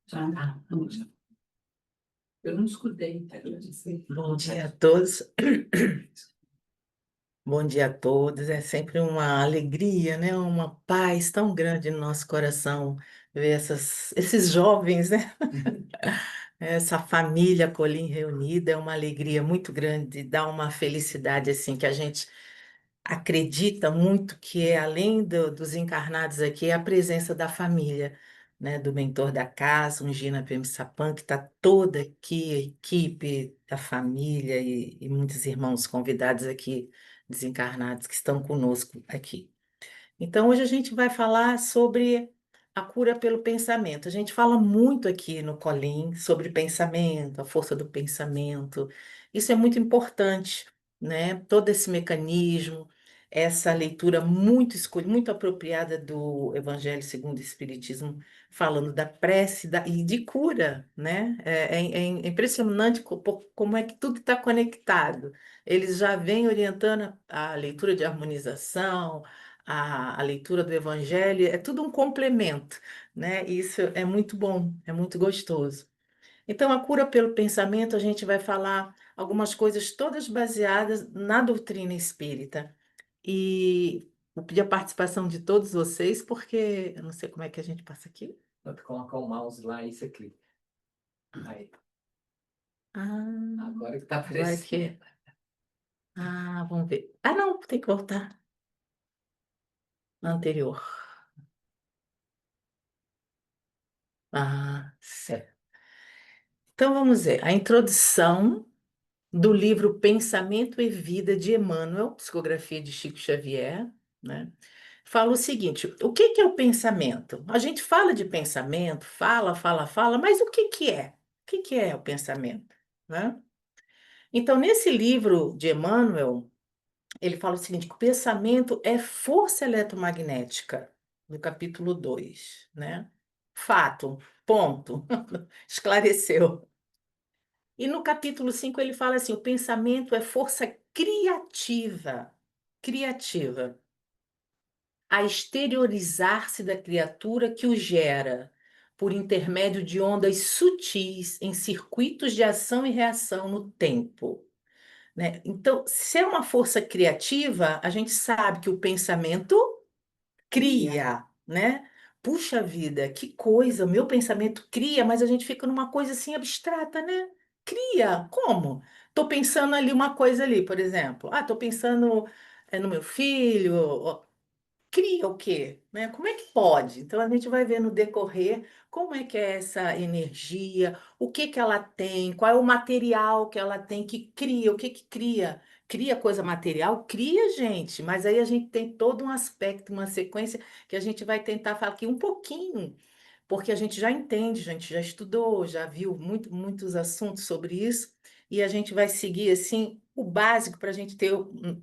Já tá, vamos lá. Eu não escutei, quero dizer. Bom dia a todos. Bom dia a todos. É sempre uma alegria, né? Uma paz tão grande no nosso coração ver esses jovens, né? Essa família Colim reunida é uma alegria muito grande, dá uma felicidade assim que a gente acredita muito que é além dos encarnados aqui, é a presença da família, né? Do mentor da casa, Ungina Pemsapan, que está toda aqui, a equipe da família e muitos irmãos convidados aqui, desencarnados, que estão conosco aqui. Então, hoje a gente vai falar sobre a cura pelo pensamento. A gente fala muito aqui no Colim sobre pensamento, a força do pensamento. Isso é muito importante, né? Todo esse mecanismo, essa leitura muito muito apropriada do Evangelho segundo o Espiritismo, falando da prece e de cura, né? É impressionante como é que tudo está conectado. Eles já vêm orientando a leitura de harmonização, a leitura do Evangelho, é tudo um complemento, né? E isso é muito bom, é muito gostoso. Então, a cura pelo pensamento, a gente vai falar algumas coisas todas baseadas na doutrina espírita. E vou pedir a participação de todos vocês, porque eu não sei como é que a gente passa aqui. Vou colocar o mouse lá e você clica. Aí, Ah, agora que tá agora aparecendo. que. Ah, vamos ver. Ah, não, tem que voltar. Na anterior. Ah, certo. Então, vamos ver. A introdução do livro Pensamento e Vida de Emmanuel, psicografia de Chico Xavier, né? Fala o seguinte: o que que é o pensamento? A gente fala de pensamento, fala, mas o que que é? O que que é o pensamento, né? Então, nesse livro de Emmanuel, ele fala o seguinte: que o pensamento é força eletromagnética, no capítulo 2, né? Fato, ponto. Esclareceu. E no capítulo 5 ele fala assim: o pensamento é força criativa, a exteriorizar-se da criatura que o gera, por intermédio de ondas sutis em circuitos de ação e reação no tempo, né? Então, se é uma força criativa, a gente sabe que o pensamento cria, né? Puxa vida, que coisa, meu pensamento cria, mas a gente fica numa coisa assim abstrata, né? Cria, como? Tô pensando ali uma coisa ali, por exemplo. Ah, tô pensando no meu filho, ó, cria o quê? Né? Como é que pode? Então a gente vai ver no decorrer como é que é essa energia, o que que ela tem, qual é o material que ela tem que cria, o que que cria? Cria coisa material? Cria, gente, mas aí a gente tem todo um aspecto, uma sequência que a gente vai tentar falar aqui um pouquinho, porque a gente já entende, a gente já estudou, já viu muitos assuntos sobre isso, e a gente vai seguir assim o básico para a gente ter,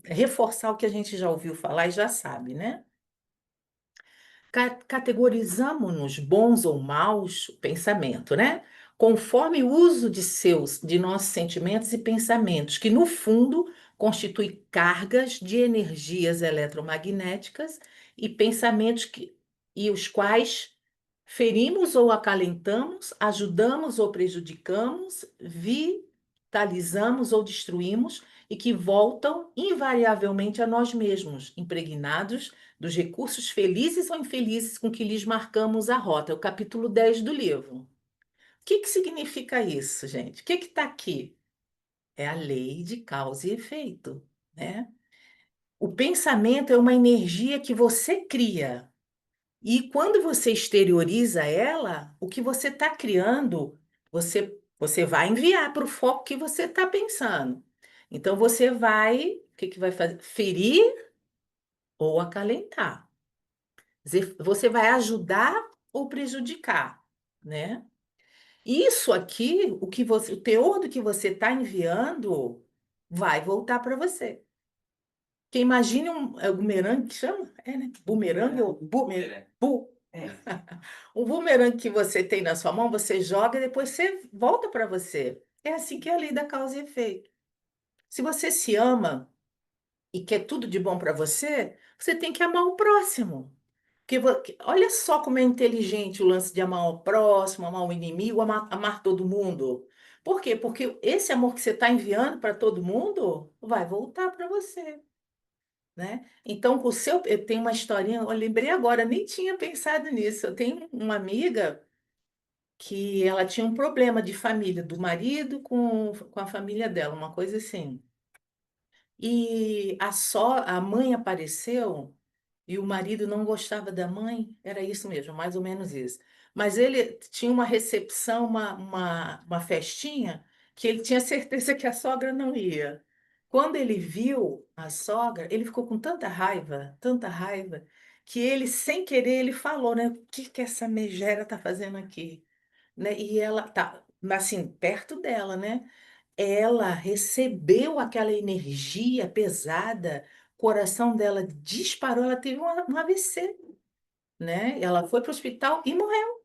reforçar o que a gente já ouviu falar e já sabe, né? Categorizamos-nos bons ou maus, pensamento, né? Conforme o uso de nossos sentimentos e pensamentos, que no fundo constituem cargas de energias eletromagnéticas e pensamentos e os quais ferimos ou acalentamos, ajudamos ou prejudicamos, vitalizamos ou destruímos e que voltam invariavelmente a nós mesmos, impregnados dos recursos felizes ou infelizes com que lhes marcamos a rota. É o capítulo 10 do livro. O que que significa isso, gente? O que está aqui? É a lei de causa e efeito, né? O pensamento é uma energia que você cria. E quando você exterioriza ela, o que você está criando, você vai enviar para o foco que você está pensando. Então, você vai, o que que vai fazer? Ferir ou acalentar. Você vai ajudar ou prejudicar, né? Isso aqui, o teor do que você está enviando, vai voltar para você. Porque imagine bumerangue que chama? É, né? Bumerangue ou É. um bumerangue que você tem na sua mão, você joga e depois você volta para você. É assim que é a lei da causa e efeito. Se você se ama e quer tudo de bom para você, você tem que amar o próximo. Olha só como é inteligente o lance de amar o próximo, amar o inimigo, amar todo mundo. Por quê? Porque esse amor que você está enviando para todo mundo vai voltar para você, né? Então, eu tenho uma historinha, eu lembrei agora, nem tinha pensado nisso. Eu tenho uma amiga que ela tinha um problema de família, do marido com a família dela, uma coisa assim. E a mãe apareceu e o marido não gostava da mãe, era isso mesmo, mais ou menos isso. Mas ele tinha uma recepção, uma festinha, que ele tinha certeza que a sogra não ia. Quando ele viu a sogra, ele ficou com tanta raiva, que ele, sem querer, ele falou, né? O que que essa megera está fazendo aqui? Né? E ela tá, assim, perto dela, né? Ela recebeu aquela energia pesada, o coração dela disparou, ela teve um AVC, né? Ela foi para o hospital e morreu.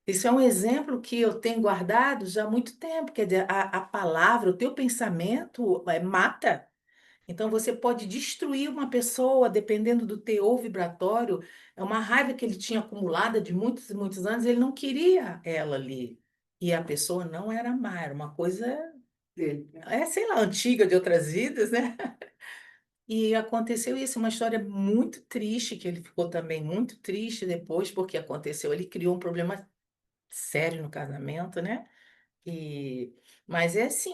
Isso é um exemplo que eu tenho guardado já há muito tempo. Quer dizer, a palavra, o teu pensamento mata. Então você pode destruir uma pessoa dependendo do teor vibratório. É uma raiva que ele tinha acumulada de muitos e muitos anos, ele não queria ela ali. E a pessoa não era má, era uma coisa Dele. sei lá, antiga de outras vidas, né? E aconteceu isso, uma história muito triste, que ele ficou também muito triste depois, porque aconteceu, ele criou um problema sério no casamento, né? E, mas é assim,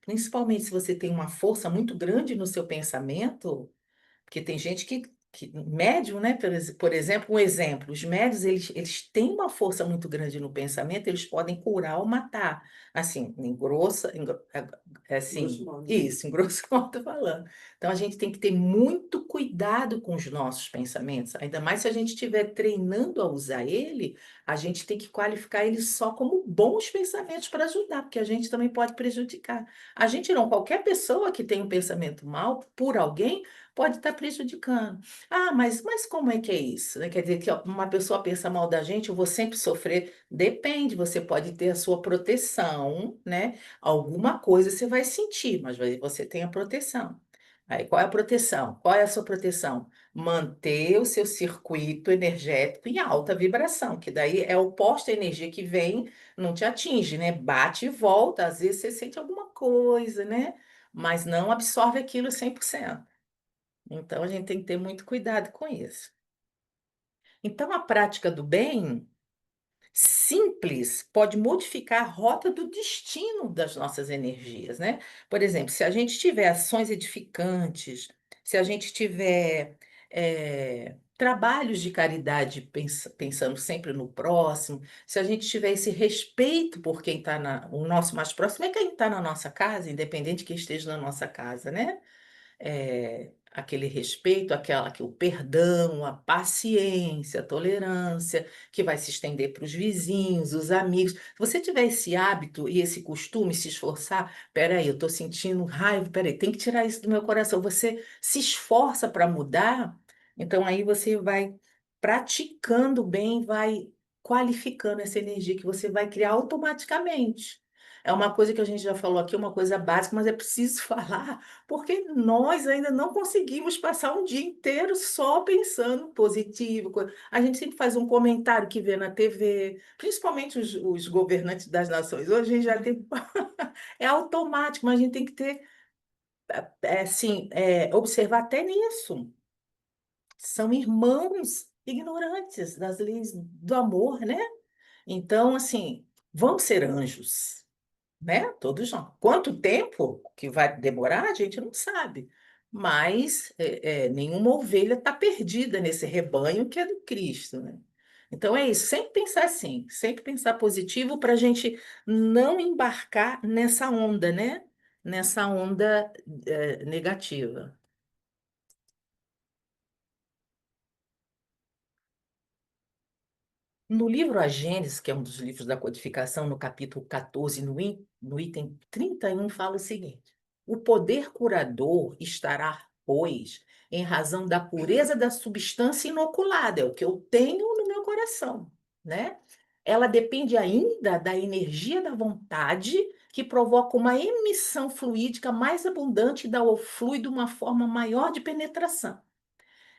principalmente se você tem uma força muito grande no seu pensamento, porque tem gente médium, né? Por exemplo, um exemplo, os médios, eles têm uma força muito grande no pensamento, eles podem curar ou matar. Assim, Grosso assim, modo. isso, em grosso modo tô falando. Então, a gente tem que ter muito cuidado com os nossos pensamentos, ainda mais se a gente estiver treinando a usar ele, a gente tem que qualificar ele só como bons pensamentos para ajudar, porque a gente também pode prejudicar. A gente não, qualquer pessoa que tem um pensamento mal por alguém, pode estar prejudicando. Ah, mas como é que é isso? Né? Quer dizer que ó, uma pessoa pensa mal da gente, eu vou sempre sofrer. Depende, você pode ter a sua proteção, né? Alguma coisa você vai sentir, mas você tem a proteção. Aí, qual é a proteção? Qual é a sua proteção? Manter o seu circuito energético em alta vibração, que daí é oposto à energia que vem, não te atinge, né? Bate e volta, às vezes você sente alguma coisa, né? Mas não absorve aquilo 100%. Então, a gente tem que ter muito cuidado com isso. Então, a prática do bem simples pode modificar a rota do destino das nossas energias, né? Por exemplo, se a gente tiver ações edificantes, se a gente tiver trabalhos de caridade pensando sempre no próximo, se a gente tiver esse respeito por quem está o nosso mais próximo é quem está na nossa casa, independente de quem esteja na nossa casa, né? Aquele respeito, que o perdão, a paciência, a tolerância, que vai se estender para os vizinhos, os amigos. Se você tiver esse hábito e esse costume, se esforçar, peraí, eu estou sentindo raiva, peraí, tem que tirar isso do meu coração. Você se esforça para mudar, então aí você vai praticando bem, vai qualificando essa energia que você vai criar automaticamente. É uma coisa que a gente já falou aqui, uma coisa básica, mas é preciso falar porque nós ainda não conseguimos passar um dia inteiro só pensando positivo. A gente sempre faz um comentário que vê na TV, principalmente os governantes das nações. Hoje a gente já tem. É automático, mas a gente tem que ter, assim, observar até nisso. São irmãos ignorantes das leis do amor, né? Então, assim, vamos ser anjos, né? Todos nós. Quanto tempo que vai demorar, a gente não sabe. Mas nenhuma ovelha está perdida nesse rebanho que é do Cristo, né? Então é isso, sempre pensar assim, sempre pensar positivo para a gente não embarcar nessa onda, né? Nessa onda negativa. No livro A Gênese, que é um dos livros da codificação, no capítulo 14, no item 31, fala o seguinte: o poder curador estará, pois, em razão da pureza da substância inoculada, é o que eu tenho no meu coração, né? Ela depende ainda da energia da vontade, que provoca uma emissão fluídica mais abundante e dá ao fluido uma forma maior de penetração.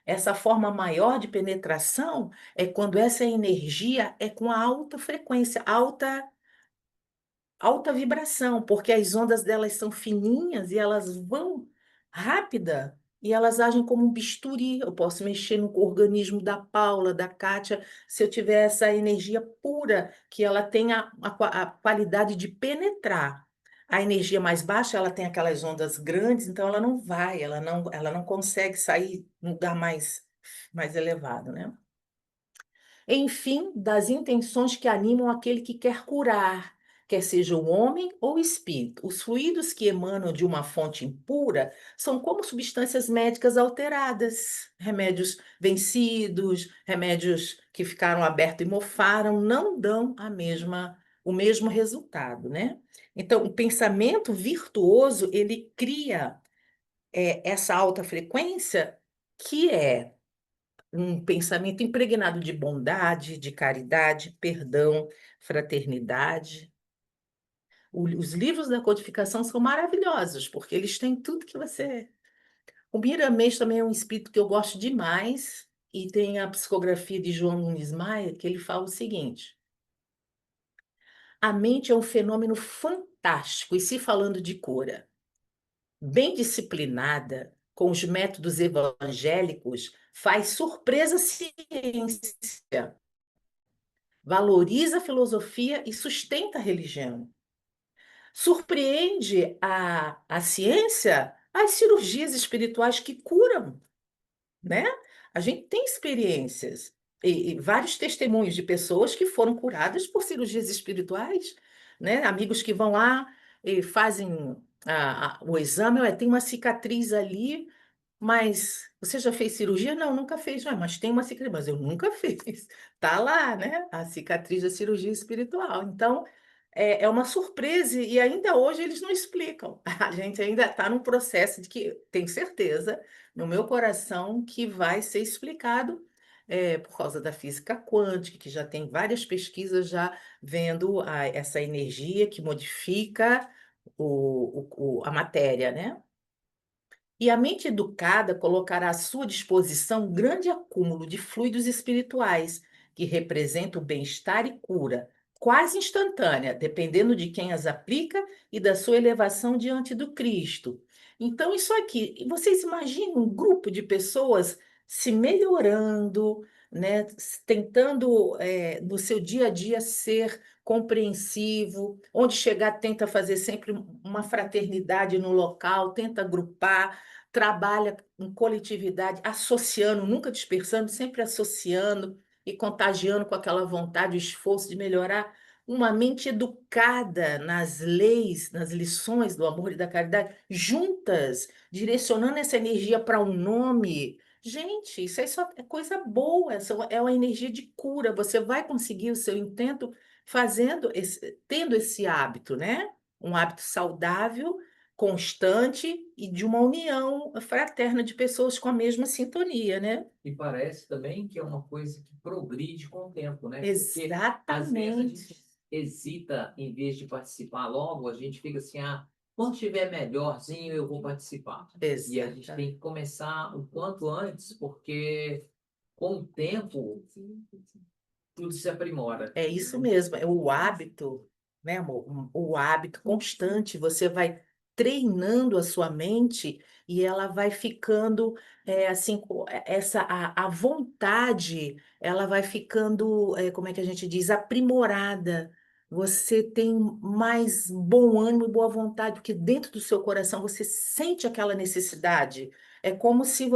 Essa forma maior de penetração é quando essa energia é com alta frequência, alta vibração, porque as ondas delas são fininhas e elas vão rápida e elas agem como um bisturi. Eu posso mexer no organismo da Paula, da Kátia, se eu tiver essa energia pura, que ela tem a qualidade de penetrar. A energia mais baixa, ela tem aquelas ondas grandes, então ela não vai, ela não consegue sair no lugar mais elevado, né? Enfim, das intenções que animam aquele que quer curar, quer seja o homem ou o espírito. Os fluidos que emanam de uma fonte impura são como substâncias médicas alteradas, remédios vencidos, remédios que ficaram abertos e mofaram, não dão o mesmo resultado, né? Então, o pensamento virtuoso, ele cria essa alta frequência que é um pensamento impregnado de bondade, de caridade, perdão, fraternidade. Os livros da codificação são maravilhosos, porque eles têm tudo que você. O Miramês também é um espírito que eu gosto demais, e tem a psicografia de João Nunes Maia, que ele fala o seguinte: a mente é um fenômeno fantástico, e se falando de cura, bem disciplinada, com os métodos evangélicos, faz surpresa à ciência, valoriza a filosofia e sustenta a religião. Surpreende a ciência as cirurgias espirituais que curam, né? A gente tem experiências e vários testemunhos de pessoas que foram curadas por cirurgias espirituais, né? Amigos que vão lá e fazem o exame, "Ué, tem uma cicatriz ali, mas você já fez cirurgia? Não, nunca fez. "Ué, mas tem uma cicatriz, mas eu nunca fiz." Tá lá, né? A cicatriz da cirurgia espiritual. Então, é uma surpresa e ainda hoje eles não explicam. A gente ainda está num processo de que, tenho certeza, no meu coração, que vai ser explicado por causa da física quântica, que já tem várias pesquisas já vendo essa energia que modifica a matéria, né? E a mente educada colocará à sua disposição um grande acúmulo de fluidos espirituais, que representam o bem-estar e cura, quase instantânea, dependendo de quem as aplica e da sua elevação diante do Cristo. Então, isso aqui, e vocês imaginam um grupo de pessoas se melhorando, né, tentando, no seu dia a dia ser compreensivo, onde chegar tenta fazer sempre uma fraternidade no local, tenta agrupar, trabalha em coletividade, associando, nunca dispersando, sempre associando e contagiando com aquela vontade, o esforço de melhorar. Uma mente educada nas leis, nas lições do amor e da caridade, juntas, direcionando essa energia para um nome. Gente, isso aí só é coisa boa, é uma energia de cura. Você vai conseguir o seu intento tendo esse hábito, né? Um hábito saudável, constante e de uma união fraterna de pessoas com a mesma sintonia, né? E parece também que é uma coisa que progride com o tempo, né? Porque às vezes a Exatamente. gente hesita em vez de participar logo, a gente fica assim, quando estiver melhorzinho eu vou participar. E a gente Exata. tem que começar o quanto antes, porque com o tempo tudo se aprimora. É isso mesmo, é o hábito, né, amor? O hábito constante. Você vai treinando a sua mente e ela vai ficando assim, a vontade, ela vai ficando, como é que a gente diz, aprimorada. Você tem mais bom ânimo e boa vontade, porque dentro do seu coração você sente aquela necessidade. É como se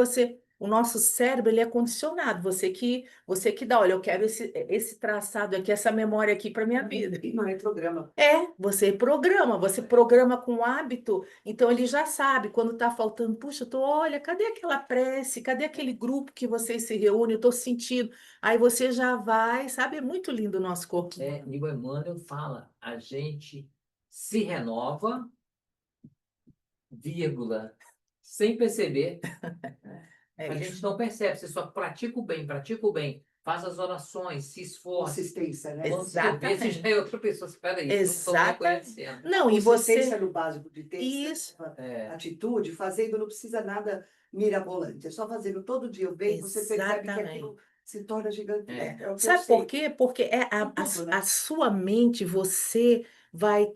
o nosso cérebro, ele é condicionado. Você que dá, olha, eu quero esse traçado aqui, essa memória aqui para minha vida. Não é programa. Você programa com hábito, então ele já sabe quando está faltando, puxa, olha, cadê aquela prece? Cadê aquele grupo que vocês se reúnem? Eu estou sentindo. Aí você já vai, sabe? É muito lindo o nosso corpo. E o Emmanuel fala, a gente se renova, vírgula, sem perceber. É A isso. gente não percebe, você só pratica o bem, pratica o bem. faz as orações, se esforça. Consistência, né? Quando você vê, você já é outra pessoa. Espera aí, eu não estou me Exatamente. reconhecendo. Não, e Consistência você. no básico de ter Isso. atitude, fazendo, não precisa nada mirabolante, é só fazendo todo dia o bem, você percebe que Exatamente. aquilo se torna gigante. É. É o que eu Sabe por sei. quê? Porque é Em tudo, né? a sua mente, você vai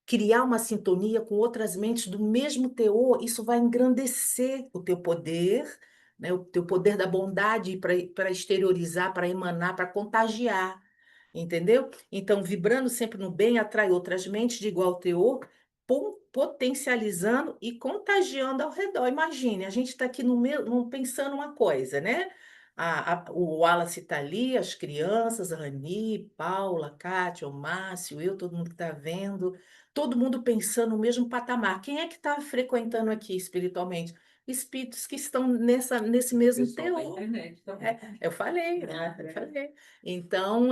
criar uma sintonia com outras mentes do mesmo teor, isso vai engrandecer o teu poder, né? O teu poder da bondade para exteriorizar, para emanar, para contagiar, entendeu? Então, vibrando sempre no bem, atrai outras mentes de igual teor, potencializando e contagiando ao redor. Imagine, a gente está aqui pensando uma coisa, né? O Wallace está ali, as crianças, a Rani, Paula, Kátia, o Márcio, eu, todo mundo que está vendo, todo mundo pensando no mesmo patamar. Quem é que está frequentando aqui espiritualmente? Espíritos que estão nesse mesmo Pessoal da teor. internet também. Eu falei, né? Eu falei. Então,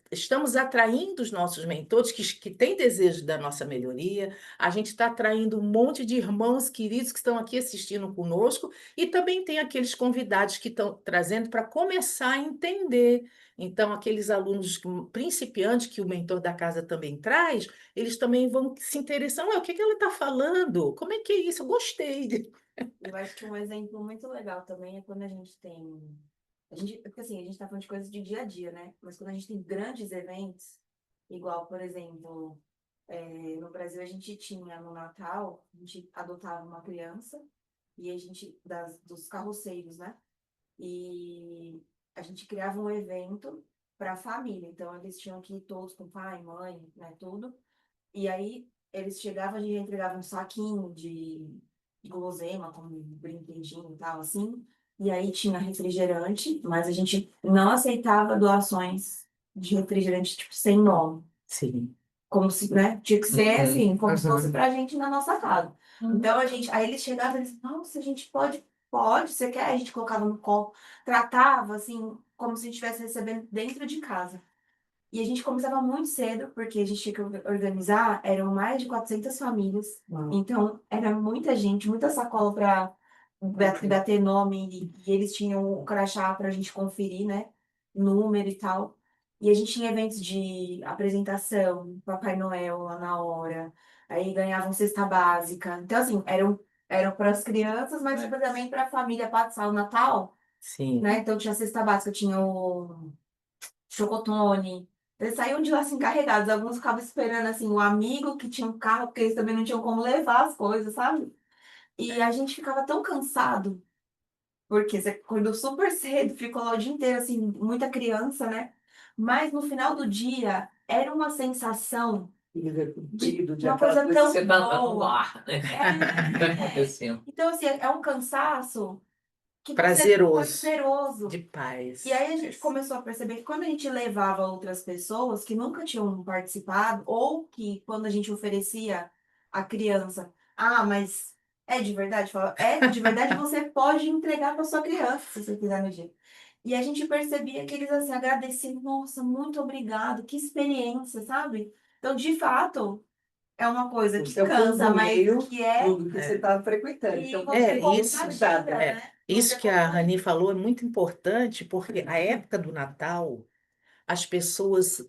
estamos atraindo os nossos mentores que têm desejo da nossa melhoria. A gente está atraindo um monte de irmãos queridos que estão aqui assistindo conosco e também tem aqueles convidados que estão trazendo para começar a entender. Então, aqueles alunos principiantes que o mentor da casa também traz, eles também vão se interessar. Ué, o que que ela está falando? Como é que é isso? Eu gostei. Eu acho que um exemplo muito legal também é quando a gente tem. Porque assim, a gente tá falando de coisas de dia a dia, né? Mas quando a gente tem grandes eventos, igual, por exemplo, no Brasil a gente tinha no Natal, a gente adotava uma criança e a gente, dos carroceiros, né? E a gente criava um evento para a família. Então eles tinham que ir todos com pai, mãe, né? Tudo. E aí eles chegavam, a gente entregava um saquinho de guloseima, com um brinquedinho e tal, assim. E aí tinha refrigerante, mas a gente não aceitava doações de refrigerante, tipo, sem nome. Sim. Como se, né? Tinha que ser assim, como se fosse Uhum. pra gente na nossa casa. Então aí eles chegavam e eles, nossa, a gente pode, você quer? A gente colocava no copo, tratava assim, como se a gente estivesse recebendo dentro de casa. E a gente começava muito cedo, porque a gente tinha que organizar, eram mais de 400 famílias. Então, era muita gente, muita sacola para bater nome, e eles tinham o crachá para a gente conferir, né? Número e tal. E a gente tinha eventos de apresentação, Papai Noel lá na hora. Aí ganhavam cesta básica. Então, assim, eram para as crianças, mas também para a família passar o Natal, Sim. né? Então, tinha cesta básica, tinha o chocotone. Eles saíam de lá assim carregados. Alguns ficavam esperando assim o amigo que tinha um carro, porque eles também não tinham como levar as coisas, sabe? E a gente ficava tão cansado, porque você acordou super cedo, ficou lá o dia inteiro, assim, muita criança, né? Mas no final do dia era uma sensação de uma coisa tão Você tá no boa. ar, né? Tá acontecendo. Então, assim, é um cansaço que Prazeroso. prazeroso. De paz. E aí a gente começou a perceber que quando a gente levava outras pessoas que nunca tinham participado, ou que quando a gente oferecia a criança, mas é de verdade? Fala, é de verdade, você pode entregar para sua criança, se você quiser no dia. E a gente percebia que eles assim agradeciam, nossa, muito obrigado, que experiência, sabe? Então, de fato, é uma coisa que cansa, mas que é. Tudo que você está frequentando. E Então, você isso, contagia, né? isso Você que a contagia. Rani falou é muito importante, porque a época do Natal, as pessoas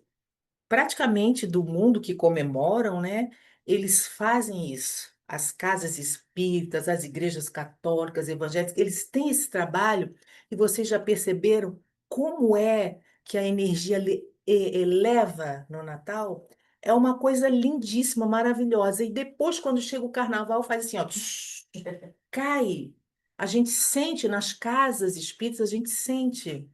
praticamente do mundo que comemoram, né? Eles fazem isso. As casas espíritas, as igrejas católicas, evangélicas, eles têm esse trabalho e vocês já perceberam como é que a energia eleva no Natal? É uma coisa lindíssima, maravilhosa. E depois, quando chega o carnaval, faz assim, ó, tsh, cai. A gente sente nas casas espíritas, a gente sente.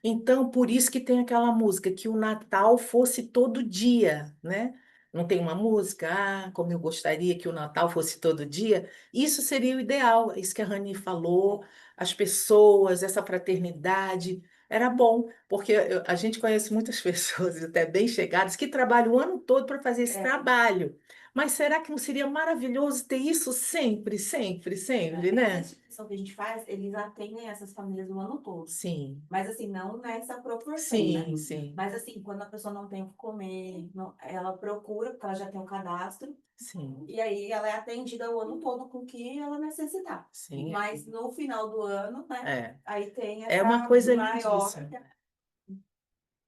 Então, por isso que tem aquela música, que o Natal fosse todo dia, né? Não tem uma música, como eu gostaria que o Natal fosse todo dia. Isso seria o ideal, isso que a Rani falou, as pessoas, essa fraternidade. Era bom, porque a gente conhece muitas pessoas, até bem chegadas, que trabalham o ano todo para fazer esse trabalho. Mas será que não seria maravilhoso ter isso sempre, sempre, sempre, né? Essa instituição que a gente faz, eles atendem essas famílias o ano todo. Sim, Mas assim, não nessa proporção, sim, né? sim, Mas assim, quando a pessoa não tem o que comer, ela procura, porque ela já tem um cadastro, sim, e aí ela é atendida o ano todo com o que ela necessitar. sim. Mas no final do ano, né? É, Aí tem é essa uma coisa maior. lindíssima.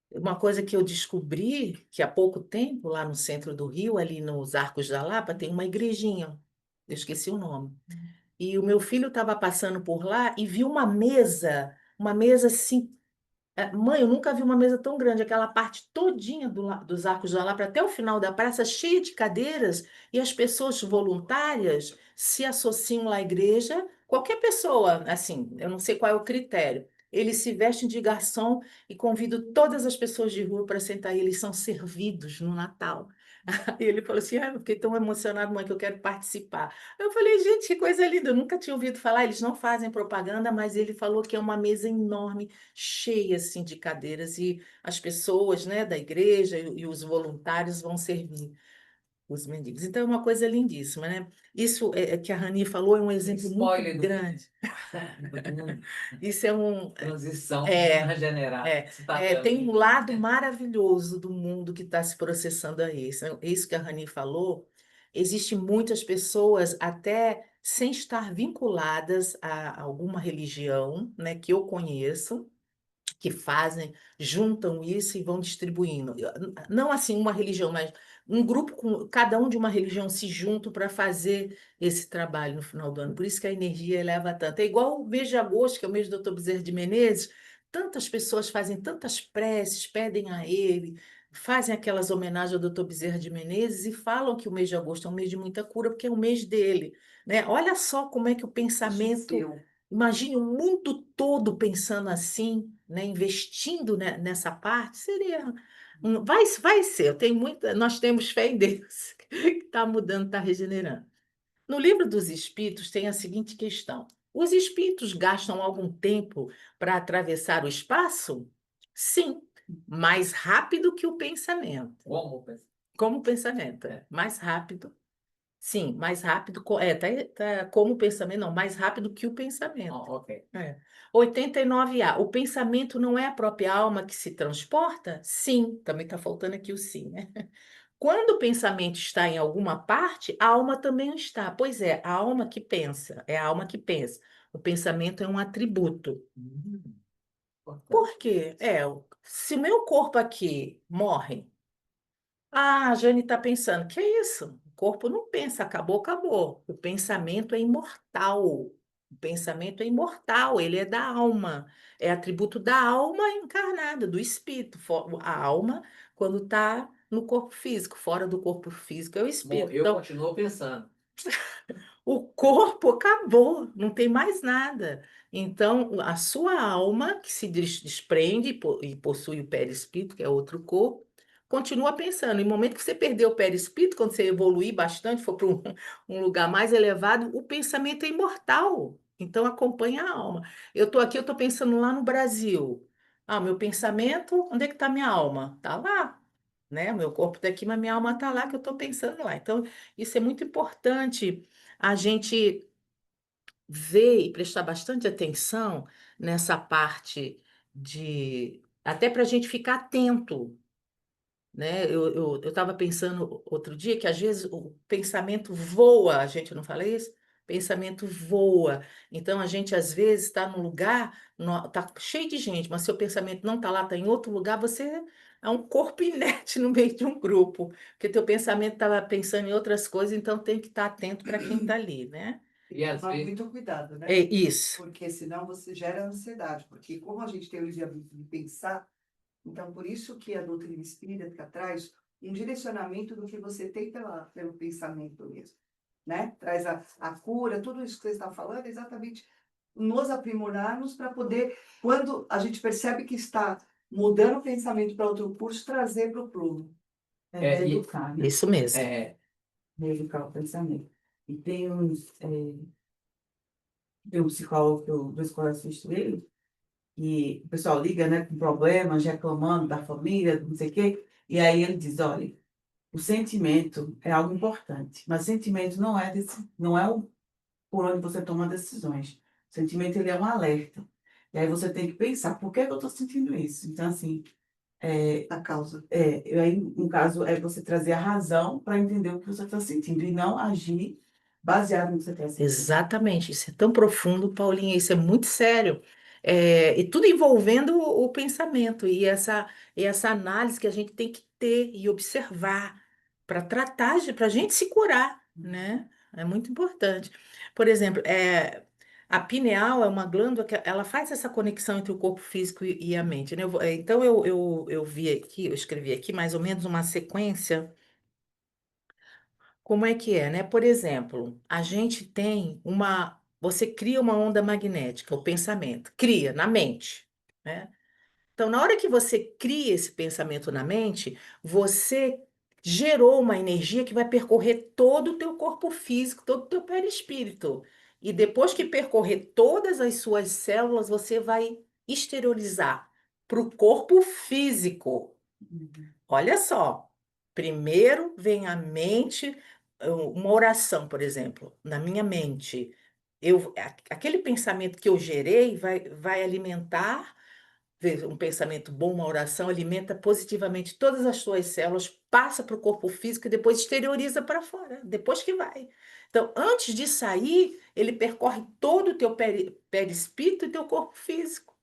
Uma coisa que eu descobri que há pouco tempo, lá no centro do Rio, ali nos Arcos da Lapa, tem uma igrejinha. Eu esqueci o nome. E o meu filho estava passando por lá e viu uma mesa assim. Mãe, eu nunca vi uma mesa tão grande, aquela parte todinha dos Arcos da Lapa até o final da praça, cheia de cadeiras, e as pessoas voluntárias se associam lá à igreja. Qualquer pessoa, assim, eu não sei qual é o critério. Eles se vestem de garçom e convidam todas as pessoas de rua para sentar, e eles são servidos no Natal. E ele falou assim: eu fiquei tão emocionado, mãe, que eu quero participar. Eu falei: gente, que coisa linda, eu nunca tinha ouvido falar. Eles não fazem propaganda, mas ele falou que é uma mesa enorme, cheia assim de cadeiras, e as pessoas, né, da igreja e os voluntários vão servir os mendigos. Então é uma coisa lindíssima, né? Isso que a Rani falou é um exemplo muito Spoiler do grande. mundo. Isso é um Transição é, regenerada. Se tá tem dando. um lado maravilhoso do mundo que está se processando a isso. Isso que a Rani falou, existem muitas pessoas até sem estar vinculadas a alguma religião, né, que eu conheço, que fazem, juntam isso e vão distribuindo. Não assim uma religião, mas um grupo com cada um de uma religião se juntam para fazer esse trabalho no final do ano. Por isso que a energia eleva tanto. É igual o mês de agosto, que é o mês do Dr. Bezerra de Menezes. Tantas pessoas fazem tantas preces, pedem a ele, fazem aquelas homenagens ao Dr. Bezerra de Menezes e falam que o mês de agosto é um mês de muita cura, porque é o mês dele, né? Olha só como é que o pensamento. Seu. Imagine o mundo todo pensando assim, né, investindo nessa parte, seria. Vai ser, eu tenho muita, nós temos fé em Deus, que está mudando, está regenerando. No livro dos Espíritos tem a seguinte questão: os espíritos gastam algum tempo para atravessar o espaço? Sim, mais rápido que o pensamento. Como o pensamento, mais rápido. Sim, mais rápido, tá como o pensamento, não, mais rápido que o pensamento. Ok. 89A, o pensamento não é a própria alma que se transporta? Sim, também está faltando aqui o sim, né? Quando o pensamento está em alguma parte, a alma também está. Pois é, a alma que pensa, é a alma que pensa. O pensamento é um atributo. Por quê? Se o meu corpo aqui morre, a Jane está pensando, que é isso? O corpo não pensa, acabou, acabou. O pensamento é imortal. O pensamento é imortal, ele é da alma. É atributo da alma encarnada, do espírito. A alma, quando está no corpo físico, fora do corpo físico, é o Bom, espírito. eu Então, continuo pensando. o corpo acabou, não tem mais nada. Então, a sua alma, que se desprende e possui o perispírito, que é outro corpo, continua pensando. No momento que você perder o perispírito, quando você evoluir bastante, for para um lugar mais elevado, o pensamento é imortal. Então, acompanha a alma. Eu estou aqui, eu estou pensando lá no Brasil. Meu pensamento, onde é que está minha alma? Está lá, né? Meu corpo está aqui, mas minha alma está lá, que eu estou pensando lá. Então, isso é muito importante a gente ver e prestar bastante atenção nessa parte até para a gente ficar atento, né? Eu estava pensando outro dia que às vezes o pensamento voa, a gente não fala isso? Pensamento voa. Então a gente às vezes está num lugar, está cheio de gente, mas seu pensamento não está lá, está em outro lugar, você é um corpo inerte no meio de um grupo, porque teu pensamento estava pensando em outras coisas, então tem que estar atento para quem está ali, né? E às Tomar vezes. muito cuidado, né? É isso. Porque senão você gera ansiedade. Porque como a gente tem o livre-arbítrio de pensar, então por isso que a doutrina espírita traz um direcionamento do que você tem pelo pensamento mesmo, né? Traz a cura, tudo isso que você está falando, exatamente nos aprimorarmos para poder, quando a gente percebe que está mudando o pensamento para outro curso, trazer para o plumo. Educar, né? Isso mesmo. Reeducar o pensamento. E tem um psicólogo do escola assisto ele, e o pessoal liga, né, com problemas, reclamando da família, não sei o quê, e aí ele diz, olha, o sentimento é algo importante, mas sentimento não é por onde você toma decisões. O sentimento, ele é um alerta. E aí você tem que pensar, por que que eu estou sentindo isso? Então, assim, A causa. aí, no caso, é você trazer a razão para entender o que você está sentindo e não agir baseado no que você está sentindo. Exatamente, isso é tão profundo, Paulinha, isso é muito sério. É, e tudo envolvendo o pensamento e essa análise que a gente tem que ter e observar para tratar, para a gente se curar, né? É muito importante. Por exemplo, a pineal é uma glândula que ela faz essa conexão entre o corpo físico e a mente, né? Então eu vi aqui, eu escrevi aqui mais ou menos uma sequência. Como é que é, né? Por exemplo, a gente tem uma. Você cria uma onda magnética, o pensamento, cria na mente, né? Então, na hora que você cria esse pensamento na mente, você gerou uma energia que vai percorrer todo o teu corpo físico, todo o teu perispírito. E depois que percorrer todas as suas células, você vai exteriorizar para o corpo físico. Olha só, primeiro vem à mente uma oração, por exemplo, na minha mente. Aquele pensamento que eu gerei vai alimentar, um pensamento bom, uma oração, alimenta positivamente todas as suas células, passa para o corpo físico e depois exterioriza para fora, depois que vai. Então, antes de sair, ele percorre todo o teu perispírito e teu corpo físico.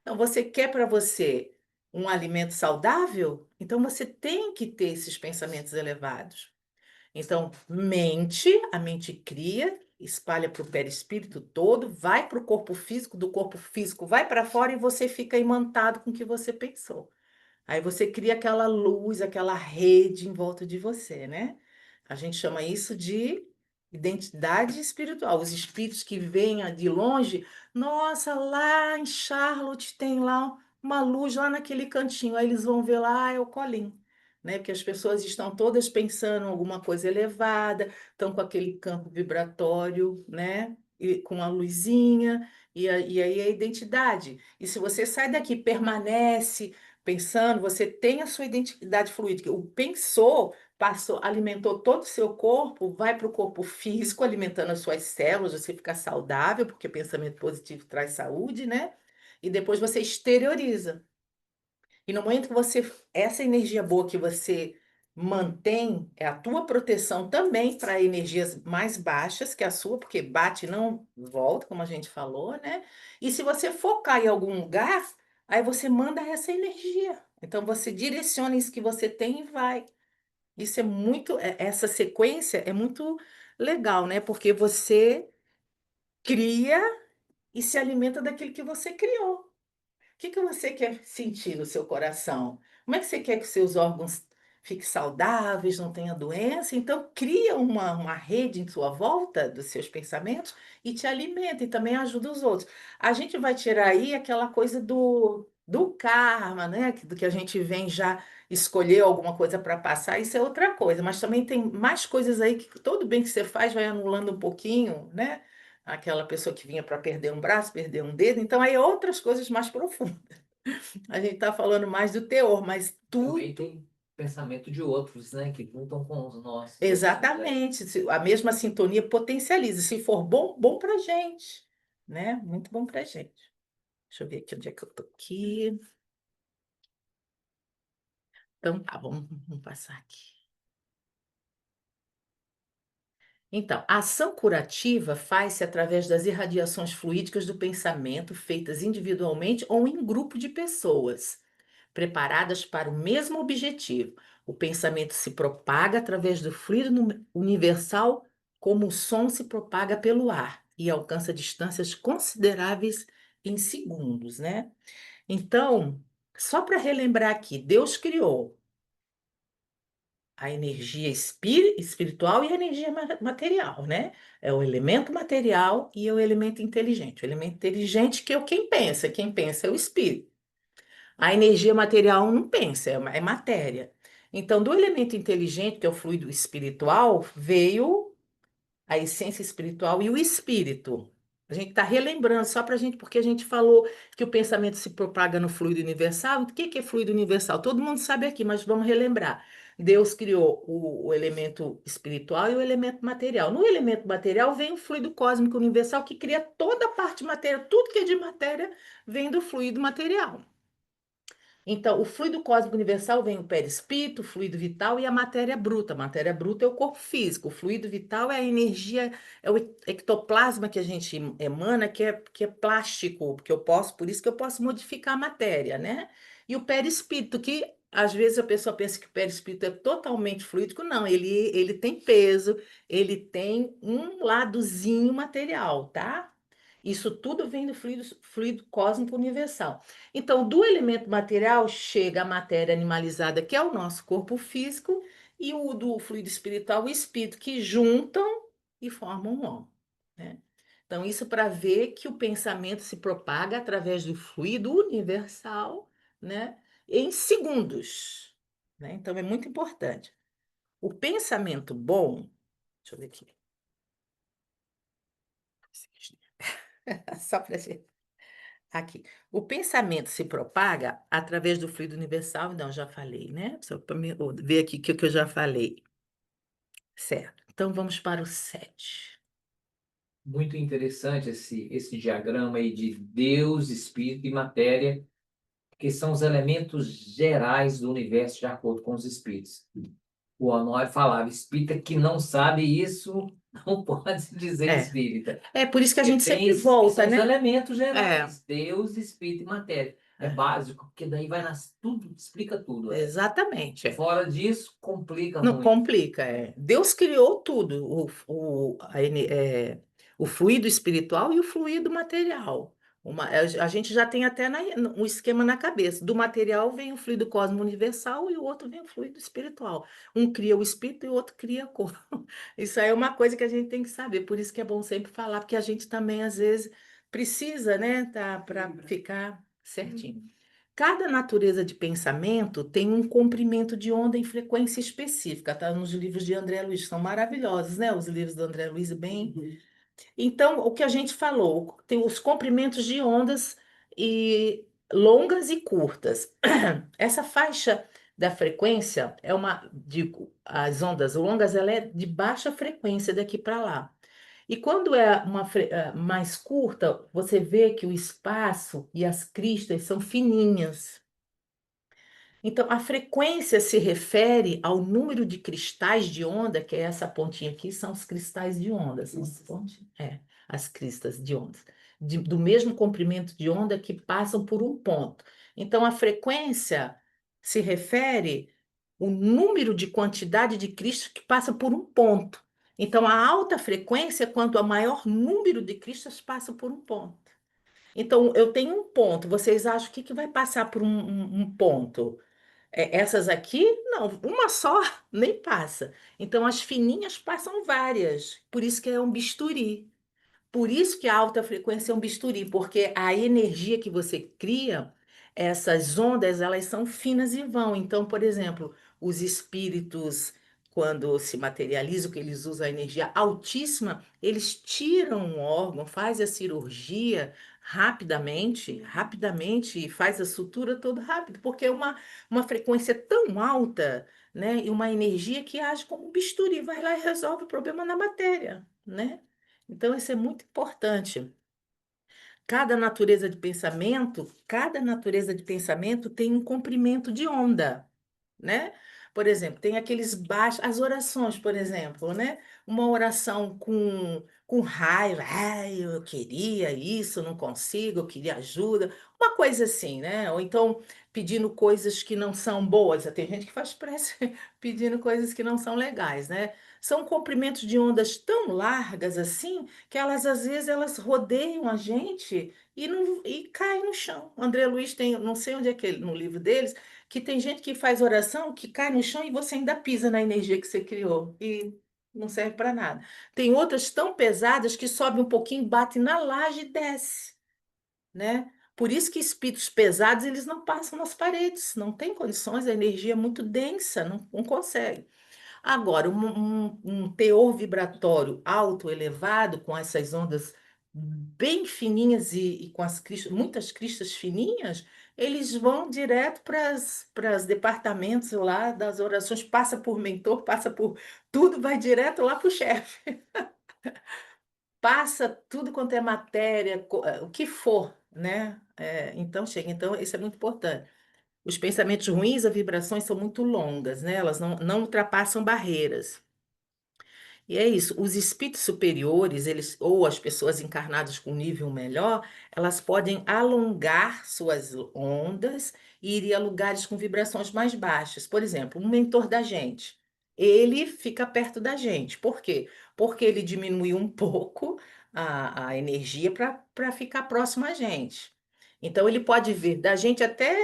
Então, você quer para você um alimento saudável? Então, você tem que ter esses pensamentos elevados. Então, a mente cria, espalha para o perispírito todo, vai para o corpo físico, do corpo físico vai para fora e você fica imantado com o que você pensou. Aí você cria aquela luz, aquela rede em volta de você, né? A gente chama isso de identidade espiritual. Os espíritos que vêm de longe, nossa, lá em Charlotte tem lá uma luz lá naquele cantinho. Aí eles vão ver lá, é o colim, né? Porque as pessoas estão todas pensando em alguma coisa elevada, estão com aquele campo vibratório, né? E com a luzinha, e aí a identidade. E se você sai daqui, permanece pensando, você tem a sua identidade fluídica. O pensou, passou, alimentou todo o seu corpo, vai para o corpo físico, alimentando as suas células, você fica saudável, porque pensamento positivo traz saúde, né? E depois você exterioriza. E no momento que essa energia boa que você mantém, é a tua proteção também para energias mais baixas que a sua, porque bate e não volta, como a gente falou, né? E se você focar em algum lugar, aí você manda essa energia. Então você direciona isso que você tem e vai. Isso é muito, essa sequência é muito legal, né? Porque você cria e se alimenta daquilo que você criou. O que que você quer sentir no seu coração? Como é que você quer que seus órgãos fiquem saudáveis, não tenha doença? Então, cria uma rede em sua volta dos seus pensamentos e te alimenta e também ajuda os outros. A gente vai tirar aí aquela coisa do karma, né? Do que a gente vem já escolher alguma coisa para passar, isso é outra coisa, mas também tem mais coisas aí que todo bem que você faz vai anulando um pouquinho, né? Aquela pessoa que vinha para perder um braço, perder um dedo, então aí outras coisas mais profundas. A gente está falando mais do teor, mas Também tudo tem pensamento de outros, né? Que juntam com os nossos. exatamente, a mesma sintonia potencializa. Se for bom, bom para gente, né? Muito bom para gente. Deixa eu ver aqui onde é que eu tô aqui. Então tá, vamos passar aqui. Então, a ação curativa faz-se através das irradiações fluídicas do pensamento, feitas individualmente ou em grupo de pessoas, preparadas para o mesmo objetivo. O pensamento se propaga através do fluido universal, como o som se propaga pelo ar, e alcança distâncias consideráveis em segundos, né? Então, só para relembrar aqui, Deus criou a energia espiritual e a energia material, né? É o elemento material e o elemento inteligente. O elemento inteligente que é o quem pensa é o espírito. A energia material não pensa, é matéria. Então, do elemento inteligente, que é o fluido espiritual, veio a essência espiritual e o espírito. A gente está relembrando só para a gente, porque a gente falou que o pensamento se propaga no fluido universal. O que é fluido universal? Todo mundo sabe aqui, mas vamos relembrar. Deus criou o elemento espiritual e o elemento material. No elemento material vem o fluido cósmico universal que cria toda a parte material, tudo que é de matéria vem do fluido material. Então, o fluido cósmico universal vem o perispírito, o fluido vital e a matéria bruta. A matéria bruta é o corpo físico, o fluido vital é a energia, é o ectoplasma que a gente emana, que é plástico, porque eu posso, por isso que eu posso modificar a matéria, né? E o perispírito, que às vezes a pessoa pensa que o perispírito é totalmente fluídico, não, ele tem peso, ele tem um ladozinho material, tá? Isso tudo vem do fluido cósmico universal. Então, do elemento material chega a matéria animalizada, que é o nosso corpo físico, e o do fluido espiritual, o espírito, que juntam e formam um homem, né? Então, isso para ver que o pensamento se propaga através do fluido universal, né? Em segundos, né? Então, é muito importante. O pensamento bom, deixa eu ver aqui. Só para gente. Aqui. O pensamento se propaga através do fluido universal, não, já falei, né? Só para ver aqui o que eu já falei. Certo. Então vamos para o 7. Muito interessante esse diagrama aí de Deus, Espírito e matéria, que são os elementos gerais do universo de acordo com os espíritos. O Honório falava, espírita que não sabe isso não pode dizer É. espírita. É por isso que a Porque gente sempre tem volta, são os né? elementos gerais, Deus, Espírito e matéria. É É. básico, porque daí vai tudo, explica tudo. Exatamente. Fora disso, complica Não muito. complica, é. Deus criou tudo, o fluido espiritual e o fluido material. A gente já tem até um esquema na cabeça. Do material vem o fluido cósmico universal e o outro vem o fluido espiritual. Um cria o espírito e o outro cria a cor. Isso aí é uma coisa que a gente tem que saber. Por isso que é bom sempre falar, porque a gente também, às vezes, precisa, né, para ficar certinho. Cada natureza de pensamento tem um comprimento de onda em frequência específica, tá? Nos livros de André Luiz, são maravilhosos, né? Os livros do André Luiz, bem. Então, o que a gente falou, tem os comprimentos de ondas e longas e curtas. Essa faixa da frequência é as ondas longas, ela é de baixa frequência daqui para lá. E quando é mais curta, você vê que o espaço e as cristas são fininhas. Então, a frequência se refere ao número de cristais de onda, que é essa pontinha aqui, são os cristais de onda, são as cristas de onda, do mesmo comprimento de onda que passam por um ponto. Então, a frequência se refere ao número de quantidade de cristas que passa por um ponto. Então, a alta frequência é quando o maior número de cristas passa por um ponto. Então, eu tenho um ponto, vocês acham o que vai passar por um ponto? Essas aqui, não, uma só nem passa. Então, as fininhas passam várias. Por isso que é um bisturi. Por isso que a alta frequência é um bisturi, porque a energia que você cria, essas ondas, elas são finas e vão. Então, por exemplo, os espíritos, quando se materializam, que eles usam a energia altíssima, eles tiram um órgão, fazem a cirurgia rapidamente, e faz a sutura toda rápido, porque é uma frequência tão alta, né? E uma energia que age como um bisturi, vai lá e resolve o problema na matéria, né? Então, isso é muito importante. Cada natureza de pensamento tem um comprimento de onda, né? Por exemplo, tem aqueles baixos, as orações, por exemplo, né? Uma oração com raiva, ai, eu queria isso, não consigo, eu queria ajuda, uma coisa assim, né? Ou então pedindo coisas que não são boas. Tem gente que faz prece pedindo coisas que não são legais, né? São comprimentos de ondas tão largas assim que elas às vezes elas rodeiam a gente e caem no chão. O André Luiz tem, não sei onde é que no livro deles, que tem gente que faz oração que cai no chão e você ainda pisa na energia que você criou e não serve para nada. Tem outras tão pesadas que sobe um pouquinho, bate na laje e desce, né? Por isso que espíritos pesados eles não passam nas paredes, não tem condições, a energia é muito densa, não consegue. Agora, um teor vibratório alto, elevado, com essas ondas bem fininhas e com as cristas, muitas cristas fininhas, eles vão direto para os departamentos lá das orações, passa por mentor, passa por tudo, vai direto lá para o chefe. Passa tudo quanto é matéria, o que for, né? Então chega. Então, isso é muito importante. Os pensamentos ruins, as vibrações são muito longas, né? Elas não ultrapassam barreiras. E é isso, os espíritos superiores, eles, ou as pessoas encarnadas com nível melhor, elas podem alongar suas ondas e ir a lugares com vibrações mais baixas. Por exemplo, um mentor da gente, ele fica perto da gente. Por quê? Porque ele diminuiu um pouco a energia para ficar próximo a gente. Então, ele pode vir da gente até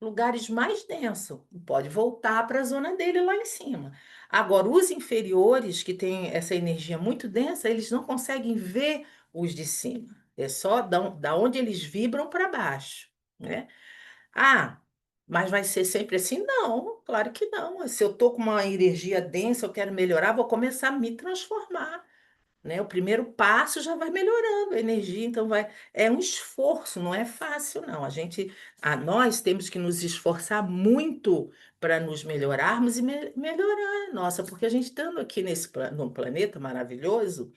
lugares mais densos, pode voltar para a zona dele lá em cima. Agora, os inferiores, que têm essa energia muito densa, eles não conseguem ver os de cima. É só da onde eles vibram para baixo, né? Ah, mas vai ser sempre assim? Não, claro que não. Se eu estou com uma energia densa, eu quero melhorar, vou começar a me transformar, né? O primeiro passo já vai melhorando a energia, então é um esforço, não é fácil, não. Nós temos que nos esforçar muito para nos melhorarmos e melhorar, nossa, porque a gente estando aqui no planeta maravilhoso,